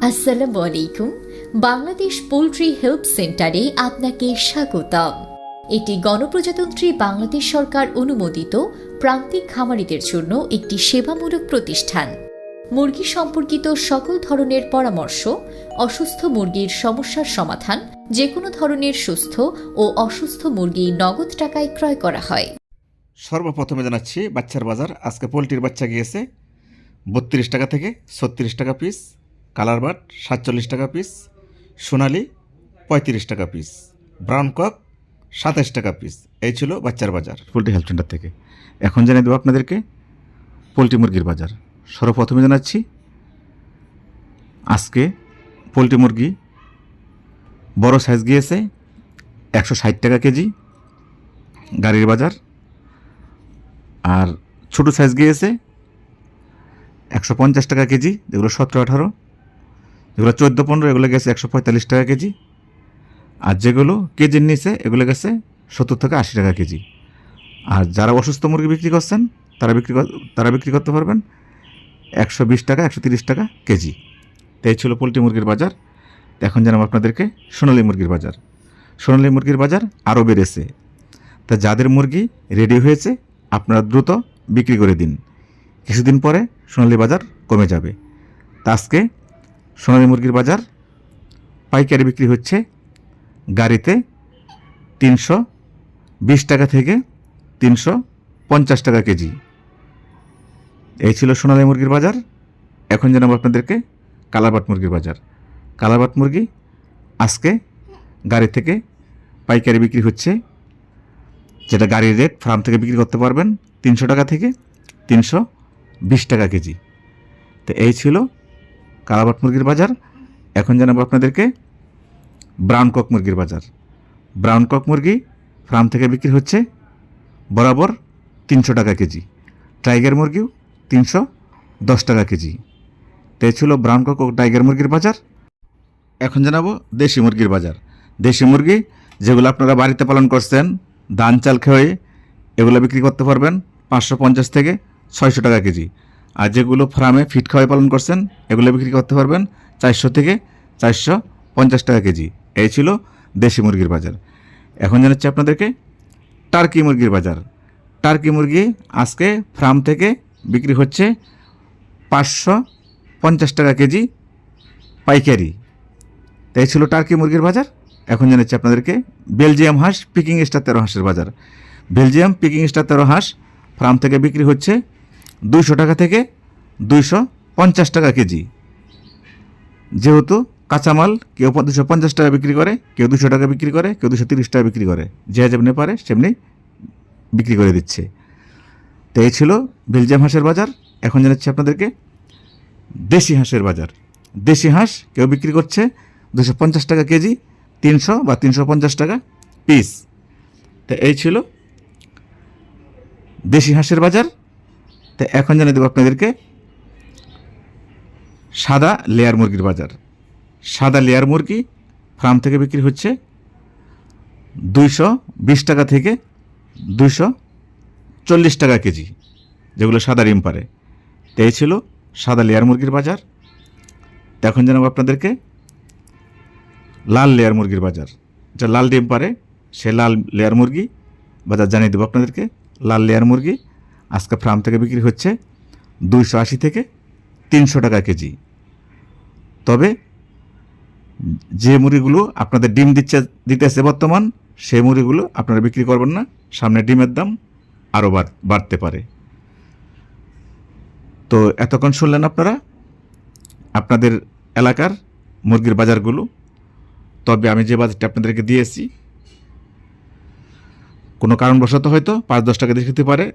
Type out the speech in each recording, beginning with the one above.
আসসালামু আলাইকুম। Bangladesh poultry help সেন্টারে আপনাকে স্বাগতম। এটি গণপ্রজাতন্ত্রী বাংলাদেশ সরকার অনুমোদিত প্রান্তিক খামারিদের জন্য একটি সেবামূলক প্রতিষ্ঠান। মুরগি সম্পর্কিত সকল ধরনের পরামর্শ, অসুস্থ মুরগির সমস্যার সমাধান, যে কোনো ধরনের সুস্থ ও অসুস্থ মুরগি নগদ টাকায় ক্রয় করা হয়। সর্বপ্রথমে জানাচ্ছি বাচ্চার বাজার। আজকে পোলট্রির বাচ্চা গিয়েছে 32 টাকা থেকে 36 টাকা পিস, কালার বাট 47 টাকা পিস, সোনালি 35 টাকা পিস, ব্রাউন কক 27 টাকা পিস। এই ছিল বাচ্চার বাজার পোলট্রি হেলথ সেন্টার থেকে। এখন জানিয়ে দেবো আপনাদেরকে পোলট্রি মুরগির বাজার। সর্বপ্রথমে জানাচ্ছি আজকে পোলট্রি মুরগি বড় সাইজ গিয়েছে 160 টাকা কেজি গাড়ির বাজার, আর ছোটো সাইজ গিয়েছে 150 টাকা কেজি, যেগুলো 17-18, যেগুলো 14-15, এগুলো গেছে 145 টাকা কেজি, আর যেগুলো কেজির নিচে এগুলো গেছে 70 থেকে 80 টাকা কেজি। আর যারা অসুস্থ মুরগি বিক্রি করছেন তারা বিক্রি করতে পারবেন 120 টাকা 130 টাকা কেজি। তাই ছিল পোলট্রি মুরগির বাজার। এখন জানাবো আপনাদেরকে সোনালী মুরগির বাজার। সোনালী মুরগির বাজার আরও বেড়েছে। তা যাদের মুরগি রেডি হয়েছে আপনারা দ্রুত বিক্রি করে দিন, কিছুদিন পরে সোনালী বাজার কমে যাবে। তা আজকে সোনালী মুরগির বাজার পাইকারি বিক্রি হচ্ছে গাড়িতে 320 টাকা থেকে 350 টাকা কেজি। এই ছিল সোনালী মুরগির বাজার। এখন জানাবো আপনাদেরকে কালারবাট মুরগির বাজার। কালারবাট মুরগি আজকে গাড়ি থেকে পাইকারি বিক্রি হচ্ছে, যেটা গাড়ির রেট ফার্ম থেকে বিক্রি করতে পারবেন 300 টাকা থেকে 320 টাকা কেজি। তো এই ছিল কালারবাট মুরগির বাজার। এখন জানাবো আপনাদেরকে ব্রাউন কক মুরগির বাজার। ব্রাউন কক মুরগি ফার্ম থেকে বিক্রি হচ্ছে বরাবর 300 টাকা কেজি, টাইগার মুরগিও 310 টাকা কেজি। তো এই ছিল ব্রাউন কক ও টাইগার মুরগির বাজার। এখন জানাবো দেশি মুরগির বাজার। দেশি মুরগি যেগুলো আপনারা বাড়িতে পালন করছেন ধান চাল খেয়ে, এগুলো বিক্রি করতে পারবেন 550 থেকে 600 টাকা কেজি। আর যেগুলো ফার্মে ফিট খাওয়াই পালন করছেন এগুলো বিক্রি করতে পারবেন 400 থেকে 450 টাকা কেজি। এই ছিল দেশি মুরগির বাজার। এখন জানাচ্ছি আপনাদেরকে টার্কি মুরগির বাজার। টার্কি মুরগি আজকে ফার্ম থেকে বিক্রি হচ্ছে 550 টাকা কেজি পাইকারি। তাই ছিল টার্কি মুরগির বাজার। এখন জানাচ্ছি আপনাদেরকে বেলজিয়াম হাঁস পিকিং স্টার 13 হাঁসের বাজার। বেলজিয়াম পিকিং স্টার 13 হাঁস ফার্ম থেকে বিক্রি হচ্ছে 200 টাকা থেকে 250 টাকা কেজি। যেহেতু কাঁচামাল কেউ 250 টাকা বিক্রি করে, কেউ 200 টাকা বিক্রি করে, কেউ 230 টাকা বিক্রি করে, যে যেমনি পারে সেমনি বিক্রি করে দিচ্ছে। তো এই ছিল বেলজিয়াম হাঁসের বাজার। এখন জানাচ্ছি আপনাদেরকে দেশি হাঁসের বাজার। দেশি হাঁস কেউ বিক্রি করছে 250 টাকা কেজি, 300 বা 350 টাকা পিস। তো এই ছিল দেশি হাঁসের বাজার। তো এখন জানিয়ে দেবো আপনাদেরকে সাদা লেয়ার মুরগির বাজার। সাদা লেয়ার মুরগি ফার্ম থেকে বিক্রি হচ্ছে 220 টাকা থেকে 240 টাকা কেজি, যেগুলো সাদা ডিম পারে। তো এই ছিল সাদা লেয়ার মুরগির বাজার। তো এখন জানাবো আপনাদেরকে লাল লেয়ার মুরগির বাজার। যা লাল ডিম পারে সে লাল লেয়ার মুরগি বাজার জানিয়ে দেবো আপনাদেরকে। লাল লেয়ার মুরগি আজকে ফার্ম থেকে বিক্রি হচ্ছে 280 থেকে 300 টাকা কেজি। তবে যে মুরগিগুলো আপনাদের ডিম দিতেছে বর্তমান, সেই মুরগিগুলো আপনারা বিক্রি করবেন না, সামনে ডিমের দাম আরও বাড়তে পারে। তো এতক্ষণ শুনলেন আপনারা আপনাদের এলাকার মুরগির বাজারগুলো। তবে আমি যে বাজারটা আপনাদেরকে দিয়েছি, কোনো কারণবশত হয়তো 5-10 টাকা দিতে পারে,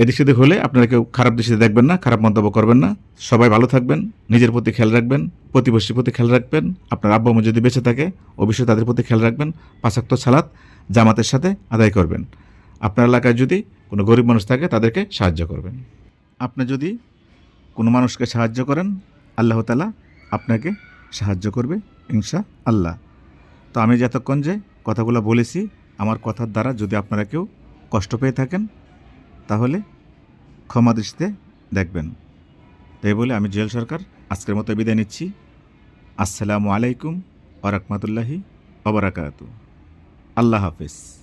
এদিক সেদিক হলে আপনারা কেউ খারাপ দৃষ্টিতে দেখবেন না, খারাপ মন্তব্য করবেন না। সবাই ভালো থাকবেন, নিজের প্রতি খেয়াল রাখবেন, প্রতিবেশীর প্রতি খেয়াল রাখবেন। আপনার আব্বা আম্মু যদি বেঁচে থাকে অবশ্যই তাদের প্রতি খেয়াল রাখবেন। 5 ওয়াক্ত সালাত জামাতের সাথে আদায় করবেন। আপনার এলাকায় যদি কোনো গরিব মানুষ থাকে তাদেরকে সাহায্য করবেন। আপনি যদি কোনো মানুষকে সাহায্য করেন আল্লাহ তাআলা আপনাকে সাহায্য করবে ইনশাআল্লাহ। তো আমি যতক্ষণ যে কথাগুলো বলেছি, আমার কথার দ্বারা যদি আপনারা কেউ কষ্ট পেয়ে থাকেন তাহলে ক্ষমা দৃষ্টিতে দেখবেন। তাই বলে আমি জুয়েল সরকার আজকের মতো বিদায় নিচ্ছি। আসসালামু আলাইকুম ওয়া রাহমাতুল্লাহি ওয়া বারাকাতুহু। আল্লাহ হাফেজ।